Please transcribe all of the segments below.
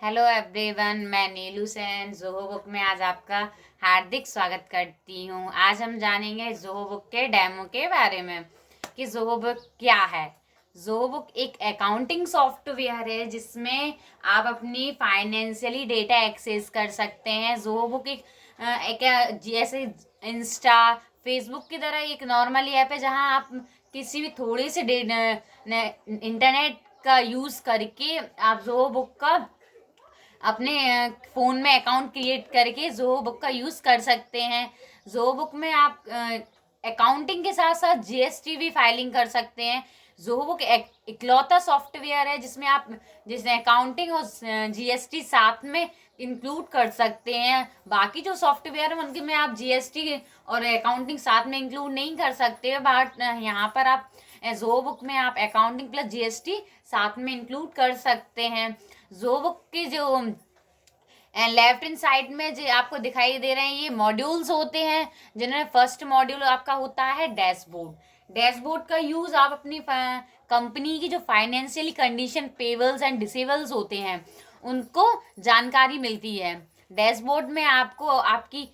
Hello everyone, मैं नीलू Sen Zoho book में आज आपका हार्दिक स्वागत करती हूँ। आज हम जानेंगे जोहो बुक के डेमो के बारे में कि जोहो बुक क्या है। जोहो बुक एक अकाउंटिंग सॉफ्टवेयर है जिसमें आप अपनी फाइनेंशियली डेटा एक्सेस कर सकते हैं। जोहो बुक एक जैसे इंस्टा फेसबुक की तरह एक नॉर्मल ऐप है जहाँ आप किसी भी थोड़ी सी इंटरनेट का यूज़ करके आप जोहो बुक का अपने फ़ोन में अकाउंट क्रिएट करके जोहो बुक का यूज़ कर सकते हैं। जोहो बुक में आप अकाउंटिंग के साथ साथ जीएसटी भी फाइलिंग कर सकते हैं। जोहो बुक इकलौता सॉफ्टवेयर है जिसमें अकाउंटिंग और जीएसटी साथ में इंक्लूड कर सकते हैं। बाकी जो सॉफ्टवेयर है उनके में आप जीएसटी और अकाउंटिंग साथ में इंक्लूड नहीं कर सकते, बट यहाँ पर आप जोहो बुक में आप अकाउंटिंग प्लस जीएसटी साथ में इंक्लूड कर सकते हैं। जोहो बुक के जो लेफ्ट हैंड साइड में जो आपको दिखाई दे रहे हैं ये मॉड्यूल्स होते हैं, जिनमें फर्स्ट मॉड्यूल आपका होता है डैशबोर्ड। डैशबोर्ड का यूज़ आप अपनी कंपनी की जो financially condition payables and disables होते हैं उनको जानकारी मिलती है। डैशबोर्ड में आपको आपकी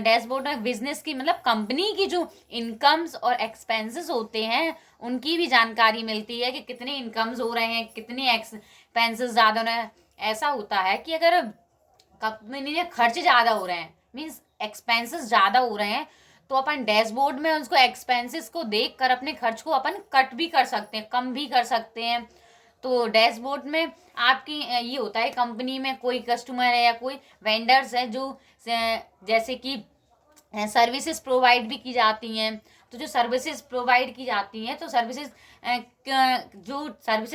डैशबोर्ड में बिजनेस की मतलब कंपनी की जो इनकम्स और एक्सपेंसेस होते हैं उनकी भी जानकारी मिलती है कि कितने इनकम्स हो रहे हैं, कितने एक्सपेंसेस ज़्यादा हो रहे हैं। ऐसा होता है कि अगर कंपनी में खर्च ज़्यादा हो रहे हैं, मीन्स एक्सपेंसेस ज़्यादा हो रहे हैं, तो अपन डैशबोर्ड में उसको एक्सपेंसेस को देख कर अपने खर्च को अपन कट भी कर सकते हैं, कम भी कर सकते हैं। तो डैशबोर्ड में आपकी ये होता है कंपनी में कोई कस्टमर है या कोई वेंडर्स है जो जैसे कि सर्विसेज प्रोवाइड भी की जाती हैं। तो जो सर्विसेज प्रोवाइड की जाती हैं तो सर्विसेज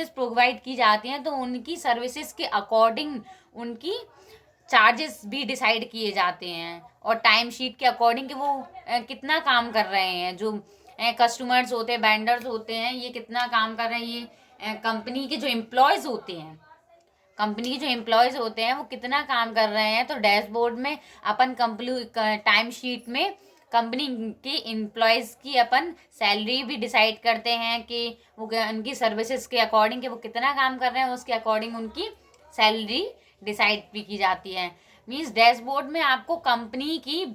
प्रोवाइड की जाती हैं तो उनकी सर्विसेज के अकॉर्डिंग उनकी चार्जेस भी डिसाइड किए जाते हैं और टाइम शीट के अकॉर्डिंग कि वो कितना काम कर रहे हैं। जो कस्टमर्स होते हैं, वेंडर्स होते हैं, ये कितना काम कर रहे हैं, ये कंपनी के जो एम्प्लॉयज़ होते हैं, वो कितना काम कर रहे हैं। तो डैशबोर्ड में अपन टाइम शीट में कंपनी के एम्प्लॉयज़ की अपन सैलरी भी डिसाइड करते हैं कि वो उनकी सर्विसेज के अकॉर्डिंग कि वो कितना काम कर रहे हैं, उसके अकॉर्डिंग उनकी सैलरी डिसाइड भी की जाती है। मीन्स डैशबोर्ड में आपको कंपनी की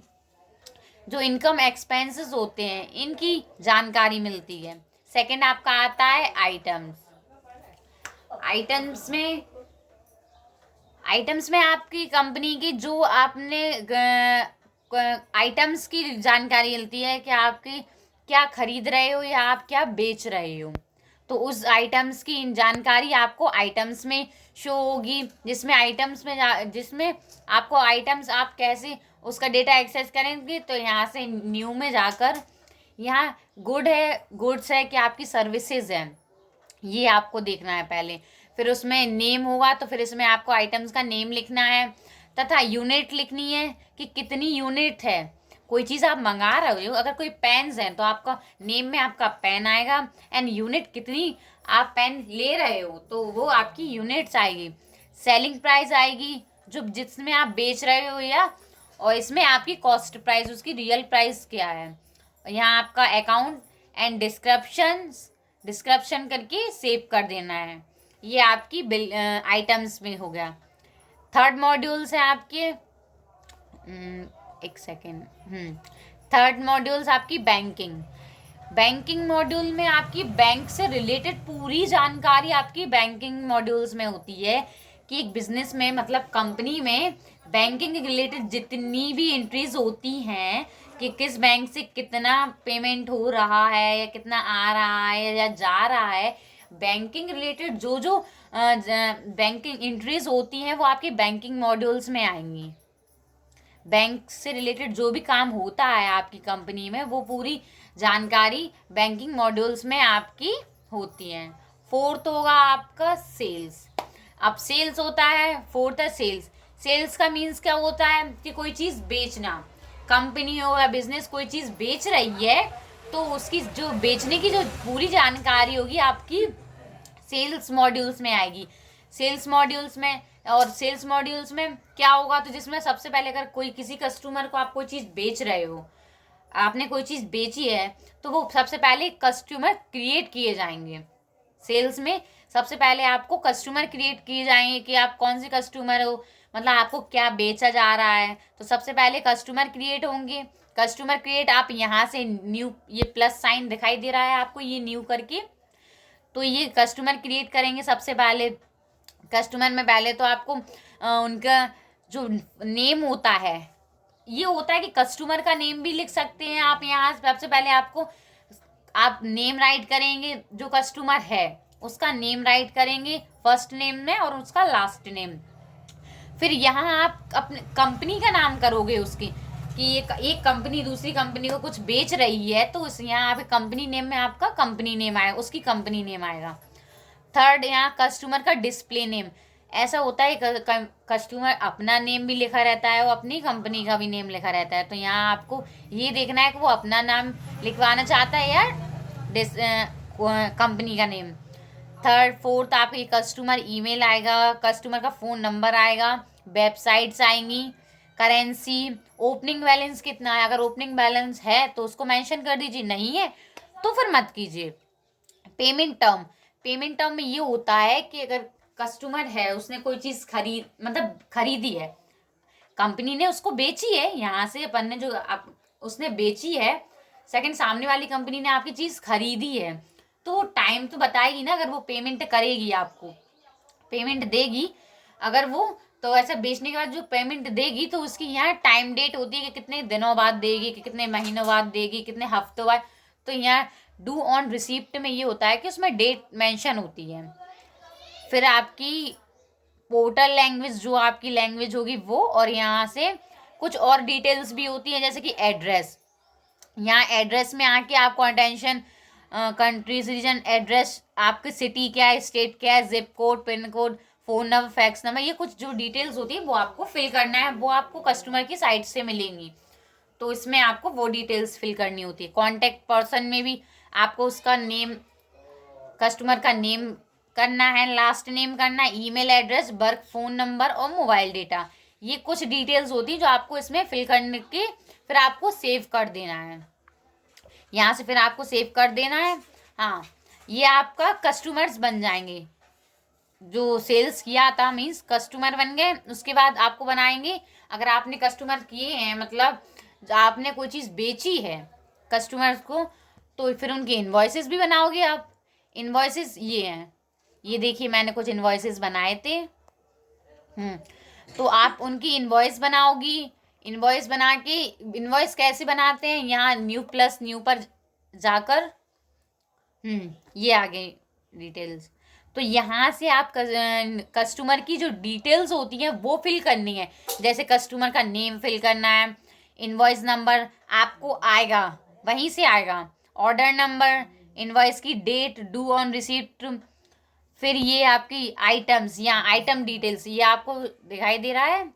जो इनकम एक्सपेंसेस होते हैं इनकी जानकारी मिलती है। सेकंड आपका आता है आइटम्स। आइटम्स में आइटम्स में आपकी कंपनी की जो आपने आइटम्स की जानकारी मिलती है कि आपकी क्या खरीद रहे हो या आप क्या बेच रहे हो। तो उस आइटम्स की जानकारी आपको आइटम्स में शो होगी, जिसमें आपको आइटम्स आप कैसे उसका डेटा एक्सेस करेंगे। तो यहाँ से न्यू में जाकर यहाँ गुड्स है कि आपकी सर्विसेज है, ये आपको देखना है पहले। फिर उसमें नेम होगा तो फिर इसमें आपको आइटम्स का नेम लिखना है तथा यूनिट लिखनी है कि कितनी यूनिट है। कोई चीज़ आप मंगा रहे हो, अगर कोई पेन्स हैं तो आपका नेम में आपका पेन आएगा एंड यूनिट कितनी आप पेन ले रहे हो तो वो आपकी यूनिट्स आएगी। सेलिंग प्राइस आएगी जो जिसमें आप बेच रहे हो और इसमें आपकी कॉस्ट प्राइस, उसकी रियल प्राइस क्या है। यहाँ आपका अकाउंट एंड डिस्क्रिप्शन करके सेव कर देना है। ये आपकी बिल आइटम्स में हो गया। थर्ड मॉड्यूल्स है आपके एक सेकेंड थर्ड मॉड्यूल्स आपकी बैंकिंग मॉड्यूल में आपकी बैंक से रिलेटेड पूरी जानकारी आपकी बैंकिंग मॉड्यूल्स में होती है कि एक बिजनेस में मतलब कंपनी में बैंकिंग रिलेटेड जितनी भी एंट्रीज होती हैं कि किस बैंक से कितना पेमेंट हो रहा है या कितना आ रहा है या जा रहा है, बैंकिंग रिलेटेड जो बैंकिंग एंट्रीज होती हैं वो आपके बैंकिंग मॉड्यूल्स में आएंगी। बैंक से रिलेटेड जो भी काम होता है आपकी कंपनी में वो पूरी जानकारी बैंकिंग मॉड्यूल्स में आपकी होती है। फोर्थ होगा आपका सेल्स। अब सेल्स होता है, फोर्थ है सेल्स। सेल्स का मीन्स क्या होता है कि कोई चीज़ बेचना, कंपनी हो या बिजनेस कोई चीज़ बेच रही है तो उसकी जो बेचने की जो पूरी जानकारी होगी आपकी सेल्स मॉड्यूल्स में आएगी। सेल्स मॉड्यूल्स में क्या होगा तो जिसमें सबसे पहले अगर कोई किसी कस्टमर को आप कोई चीज़ बेच रहे हो, आपने कोई चीज़ बेची है तो वो सबसे पहले कस्टमर क्रिएट किए जाएंगे। सेल्स में सबसे पहले आपको कस्टमर क्रिएट किए जाएंगे कि आप कौन से कस्टमर हो, मतलब आपको क्या बेचा जा रहा है। तो सबसे पहले कस्टमर क्रिएट होंगे। कस्टमर क्रिएट आप यहाँ से न्यू, ये प्लस साइन दिखाई दे रहा है आपको, ये न्यू करके, तो ये कस्टमर क्रिएट करेंगे सबसे पहले। कस्टमर में पहले तो आपको उनका जो नेम होता है, ये होता है कि कस्टमर का नेम भी लिख सकते हैं आप यहाँ। सबसे पहले आपको आप नेम राइट करेंगे, जो कस्टमर है उसका नेम राइट करेंगे फर्स्ट नेम में और उसका लास्ट नेम। फिर यहाँ आप अपने कंपनी का नाम करोगे उसकी, कि एक कंपनी दूसरी कंपनी को कुछ बेच रही है, तो उस यहाँ आप कंपनी नेम में आपका कंपनी नेम आएगा, उसकी कंपनी नेम आएगा। थर्ड, यहाँ कस्टमर का डिस्प्ले नेम। ऐसा होता है कस्टमर अपना नेम भी लिखा रहता है और अपनी कंपनी का भी नेम लिखा रहता है, तो यहाँ आपको ये देखना है कि वो अपना नाम लिखवाना चाहता है या कंपनी का नेम। थर्ड, फोर्थ, आपके कस्टमर ईमेल आएगा, कस्टमर का फ़ोन नंबर आएगा, वेबसाइट्स आएंगी, करेंसी, ओपनिंग बैलेंस कितना है, अगर ओपनिंग बैलेंस है तो उसको मेंशन कर दीजिए, नहीं है तो फिर मत कीजिए। पेमेंट टर्म, पेमेंट टर्म में ये होता है कि अगर कस्टमर है, उसने कोई चीज़ खरीदी है, कंपनी ने उसको बेची है, यहाँ से अपन ने जो उसने बेची है, सेकंड सामने वाली कंपनी ने आपकी चीज़ खरीदी है, तो वो टाइम तो बताएगी ना, अगर वो पेमेंट करेगी, आपको पेमेंट देगी अगर वो, तो ऐसे बेचने के बाद जो पेमेंट देगी तो उसकी यहाँ टाइम डेट होती है कि कितने दिनों बाद देगी, कि कितने महीनों बाद देगी, कितने हफ्तों बाद। तो यहाँ डू ऑन रिसिप्ट में ये होता है कि उसमें डेट मेंशन होती है। फिर आपकी पोर्टल लैंग्वेज, जो आपकी लैंग्वेज होगी वो, और यहाँ से कुछ और डिटेल्स भी होती है, जैसे कि एड्रेस। यहाँ एड्रेस में आके आपको अटेंशन, कंट्रीज, रीजन, एड्रेस, आपकी सिटी क्या है, स्टेट क्या है, zip code, pin code, phone number, fax number, ये कुछ जो डिटेल्स होती है वो आपको फिल करना है, वो आपको कस्टमर की साइट से मिलेंगी, तो इसमें आपको वो डिटेल्स फिल करनी होती है। कॉन्टैक्ट पर्सन में भी आपको उसका नेम, कस्टमर का नेम करना है, लास्ट नेम करना है, email address, work phone number और मोबाइल डेटा, ये कुछ डिटेल्स होती है जो आपको इसमें फिल करने के फिर आपको सेव कर देना है। यहाँ से फिर आपको सेव कर देना है। हाँ, ये आपका कस्टमर्स बन जाएंगे, जो सेल्स किया था मीन्स कस्टमर बन गए। उसके बाद आपको बनाएंगे, अगर आपने कस्टमर किए हैं, मतलब आपने कोई चीज़ बेची है कस्टमर्स को, तो फिर उनके इन्वॉइसेस भी बनाओगे आप। इन्वॉइसेस ये हैं, ये देखिए मैंने कुछ इन्वॉइसेस बनाए थे। तो आप उनकी इन्वॉइस बनाओगी। इन्वॉइस बना के, इन्वॉइस कैसे बनाते हैं, यहाँ न्यू प्लस न्यू पर जाकर, ये आ गई डिटेल्स। तो यहाँ से आप कस्टमर की जो डिटेल्स होती हैं वो फिल करनी है, जैसे कस्टमर का नेम फिल करना है, इन्वॉइस नंबर आपको आएगा, वहीं से आएगा, ऑर्डर नंबर, इन्वॉइस की डेट, ड्यू ऑन रिसीप्ट, फिर ये आपकी आइटम्स, यहाँ आइटम डिटेल्स, ये आपको दिखाई दे रहा है।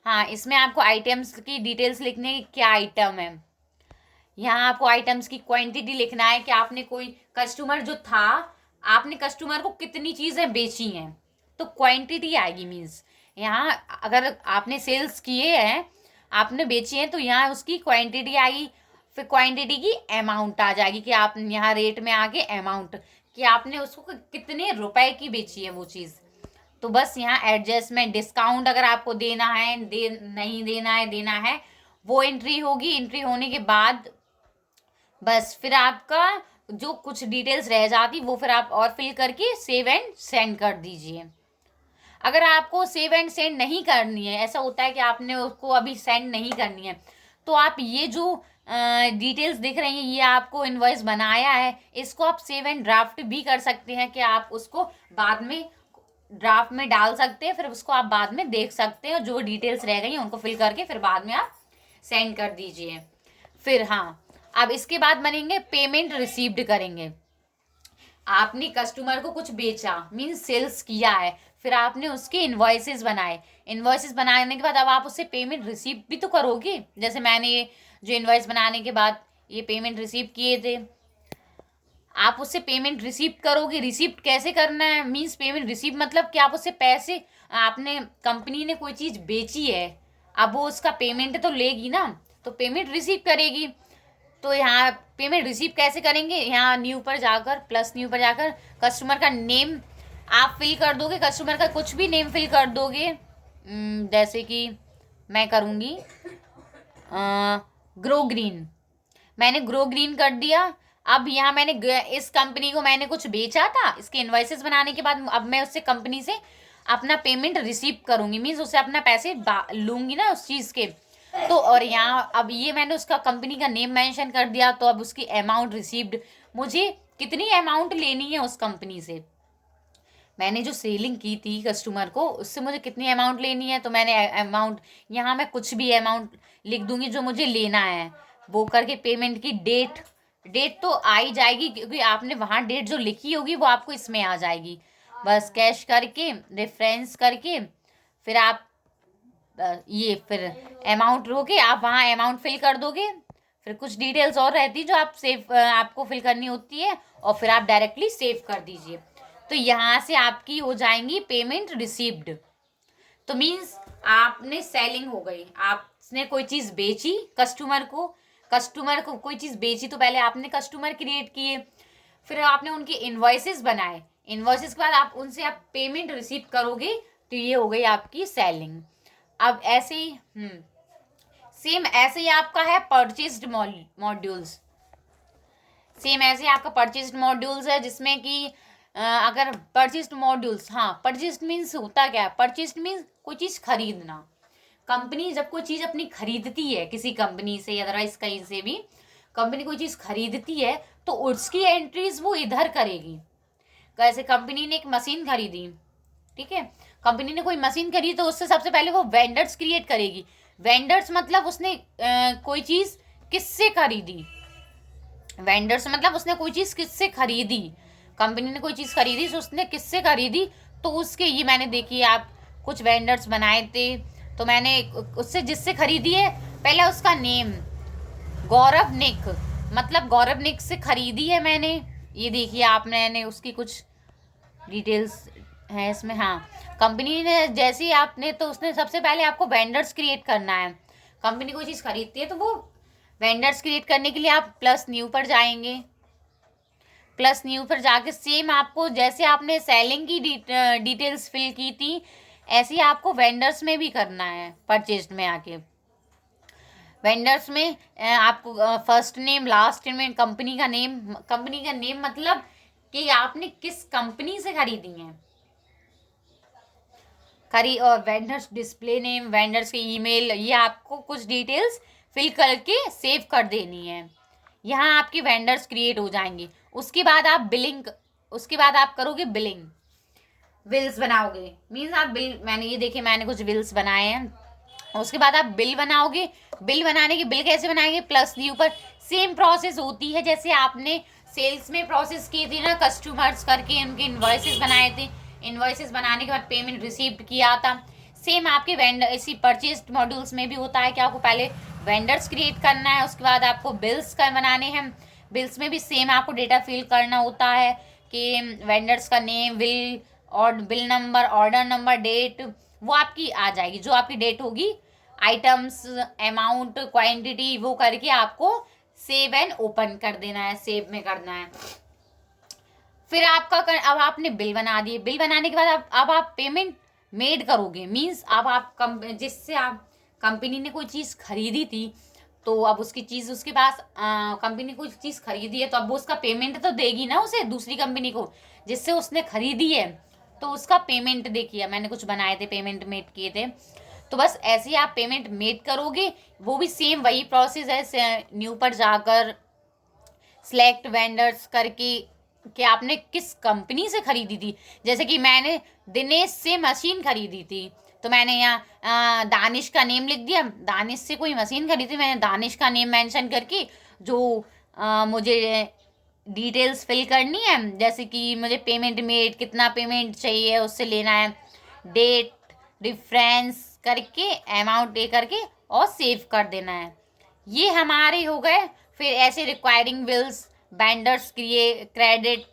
हाँ, इसमें आपको आइटम्स की डिटेल्स लिखने की, क्या आइटम है, यहाँ आपको आइटम्स की क्वांटिटी लिखना है कि आपने कोई कस्टमर जो था, आपने कस्टमर को कितनी चीज़ें बेची हैं, तो क्वांटिटी आएगी। मीन्स यहाँ अगर आपने सेल्स किए हैं, आपने बेची हैं, तो यहाँ उसकी क्वांटिटी आएगी। फिर क्वांटिटी की अमाउंट आ जाएगी कि आप यहाँ रेट में आगे अमाउंट, कि आपने उसको कितने रुपए की बेची है वो चीज़। तो बस यहाँ एडजस्टमेंट, डिस्काउंट अगर आपको देना है, नहीं देना है, देना है, वो एंट्री होगी। एंट्री होने के बाद बस फिर आपका जो कुछ डिटेल्स रह जाती वो फिर आप और फिल करके सेव एंड सेंड कर दीजिए। अगर आपको सेव एंड सेंड नहीं करनी है, ऐसा होता है कि आपने उसको अभी सेंड नहीं करनी है, तो आप ये जो डिटेल्स दिख रही हैं, ये आपको इनवॉइस बनाया है, इसको आप सेव एंड ड्राफ्ट भी कर सकते हैं, कि आप उसको बाद में ड्राफ्ट में डाल सकते हैं, फिर उसको आप बाद में देख सकते हैं, जो डिटेल्स रह गई हैं उनको फिल करके फिर बाद में आप सेंड कर दीजिए। फिर हाँ, अब इसके बाद बनेंगे पेमेंट रिसीव्ड करेंगे। आपने कस्टमर को कुछ बेचा, मीन्स सेल्स किया है, फिर आपने उसके इन्वॉइसेस बनाए। इन्वॉइसेस बनाने के बाद अब आप उससे पेमेंट रिसीव भी तो करोगे। जैसे मैंने ये जो इन्वॉइस बनाने के बाद ये पेमेंट रिसीव किए थे, आप उससे पेमेंट रिसीव करोगे। रिसीव कैसे करना है, मीन्स पेमेंट रिसीव मतलब कि आप उससे पैसे, आपने कंपनी ने कोई चीज़ बेची है, अब वो उसका पेमेंट तो लेगी ना, तो पेमेंट रिसीव करेगी। तो यहाँ पेमेंट रिसीव कैसे करेंगे, यहाँ न्यू पर जाकर, प्लस न्यू पर जाकर कस्टमर का नेम आप फिल कर दोगे, कस्टमर का कुछ भी नेम फिल कर दोगे। जैसे कि मैं करूँगी ग्रो ग्रीन, मैंने ग्रो ग्रीन कर दिया। अब यहाँ मैंने इस कंपनी को मैंने कुछ बेचा था, इसके इन्वाइसेस बनाने के बाद अब मैं उससे कंपनी से अपना पेमेंट रिसीव करूँगी, मीन्स उससे अपना पैसे लूँगी ना उस चीज़ के। तो और यहाँ अब ये मैंने उसका कंपनी का नेम मेंशन कर दिया, तो अब उसकी अमाउंट रिसीव्ड, मुझे कितनी अमाउंट लेनी है उस कंपनी से, मैंने जो सेलिंग की थी कस्टमर को उससे मुझे कितनी अमाउंट लेनी है, तो मैंने अमाउंट यहाँ मैं कुछ भी अमाउंट लिख दूंगी जो मुझे लेना है, वो करके पेमेंट की डेट तो आ ही जाएगी, क्योंकि आपने वहाँ डेट जो लिखी होगी वो आपको इसमें आ जाएगी। बस कैश करके रेफरेंस करके फिर आप ये फिर अमाउंट रोके आप वहाँ अमाउंट फिल कर दोगे, फिर कुछ डिटेल्स और रहती जो आप सेव आपको फिल करनी होती है, और फिर आप डायरेक्टली सेव कर दीजिए, तो यहाँ से आपकी हो जाएंगी पेमेंट रिसीव्ड। तो मीन्स आपने सेलिंग हो गई, आपने कोई चीज़ बेची कस्टमर को कोई चीज़ बेची, तो पहले आपने कस्टमर क्रिएट किए, फिर आपने उनके इन्वॉइसेस बनाए, इन्वॉइसेस के बाद आप उनसे आप पेमेंट रिसीव करोगे, तो ये हो गई आपकी सेलिंग। अब ऐसे ही सेम ऐसे ही आपका है परचेज्ड मॉड्यूल्स, सेम ऐसे ही आपका परचेज्ड मॉड्यूल्स है, जिसमें कि अगर परचेज्ड मॉड्यूल्स, हाँ परचेज्ड मीन्स होता क्या है, परचेज्ड मीन्स कोई चीज़ खरीदना। कंपनी जब कोई चीज़ अपनी खरीदती है किसी कंपनी से या अदरवाइज कहीं से भी कंपनी कोई चीज़ खरीदती है, तो उसकी एंट्रीज वो इधर करेगी। कैसे, कंपनी ने एक मशीन खरीदी, ठीक है, कंपनी ने कोई मशीन खरीदी, तो उससे सबसे पहले वो वेंडर्स क्रिएट करेगी। वेंडर्स मतलब उसने कोई चीज़ किससे खरीदी, वेंडर्स मतलब उसने कोई चीज़ किससे खरीदी, कंपनी ने कोई चीज़ खरीदी तो उसने किससे खरीदी, तो उसके ये मैंने देखिए आप कुछ वेंडर्स बनाए थे, तो मैंने उससे जिससे खरीदी है पहले उसका नेम गौरव निक, मतलब गौरव निक से खरीदी है मैंने, ये देखिए आप, मैंने उसकी कुछ डिटेल्स है इसमें। हाँ, कंपनी ने जैसे ही आपने, तो उसने सबसे पहले आपको वेंडर्स क्रिएट करना है, कंपनी कोई चीज़ खरीदती है तो वो वेंडर्स क्रिएट करने के लिए आप प्लस न्यू पर जाएंगे, प्लस न्यू पर जाके सेम आपको जैसे आपने सेलिंग की डिटेल्स फिल की थी, ऐसे ही आपको वेंडर्स में भी करना है। परचेज में आके वेंडर्स में आपको first name last name company का नेम मतलब कि आपने किस कंपनी से खरीदी है और वेंडर्स डिस्प्ले नेम, वेंडर्स के ईमेल, ये आपको कुछ डिटेल्स फिल करके सेव कर देनी है। यहाँ आपके वेंडर्स क्रिएट हो जाएंगे। उसके बाद आप करोगे बिलिंग, बिल्स बनाओगे, मीन्स आप बिल, मैंने ये देखिए मैंने कुछ बिल्स बनाए हैं। उसके बाद आप बिल बनाओगे, बिल बनाने के बिल कैसे बनाएंगे, प्लस न्यू पर सेम प्रोसेस होती है जैसे आपने सेल्स में प्रोसेस की थी ना, कस्टमर्स करके उनके इन्वॉइसेस बनाए थे, इन्वॉइसेस बनाने के बाद पेमेंट रिसीव किया था, सेम आपके वेंडर इसी परचेज मॉड्यूल्स में भी होता है कि आपको पहले वेंडर्स क्रिएट करना है, उसके बाद आपको बिल्स का बनाने हैं, बिल्स में भी सेम आपको डेटा फिल करना होता है कि वेंडर्स का नेम, बिल और bill number, order number, date, वो आपकी आ जाएगी, जो आपकी डेट होगी, आइटम्स, अमाउंट, क्वांटिटी, वो करके आपको सेव एंड ओपन कर देना है, सेव में करना है। फिर अब आपने बिल बना दिए, बिल बनाने के बाद अब आप पेमेंट मेड करोगे, मीन्स अब जिससे आप कंपनी ने कोई चीज़ खरीदी थी, तो अब उसकी चीज़ उसके पास कंपनी कोई चीज़ खरीदी है, तो अब वो उसका पेमेंट तो देगी ना उसे, दूसरी कंपनी को जिससे उसने खरीदी है, तो उसका पेमेंट देखिए मैंने कुछ बनाए थे, पेमेंट मेड किए थे, तो बस ऐसे ही आप पेमेंट मेड करोगे। वो भी सेम वही प्रोसेस है, न्यू पर जाकर सिलेक्ट वेंडर्स करके कि आपने किस कंपनी से खरीदी थी, जैसे कि मैंने दिनेश से मशीन खरीदी थी, तो मैंने यहाँ दानिश का नेम लिख दिया, दानिश से कोई मशीन खरीदी, मैंने दानिश का नेम मेंशन करके जो मुझे डिटेल्स फिल करनी है, जैसे कि मुझे पेमेंट मेड, कितना पेमेंट चाहिए उससे लेना है, डेट, डिफरेंस करके अमाउंट पे करके और सेव कर देना है। ये हमारे हो गए। फिर ऐसे रिक्वायरिंग बिल्स, वेंडर्स क्रेडिट,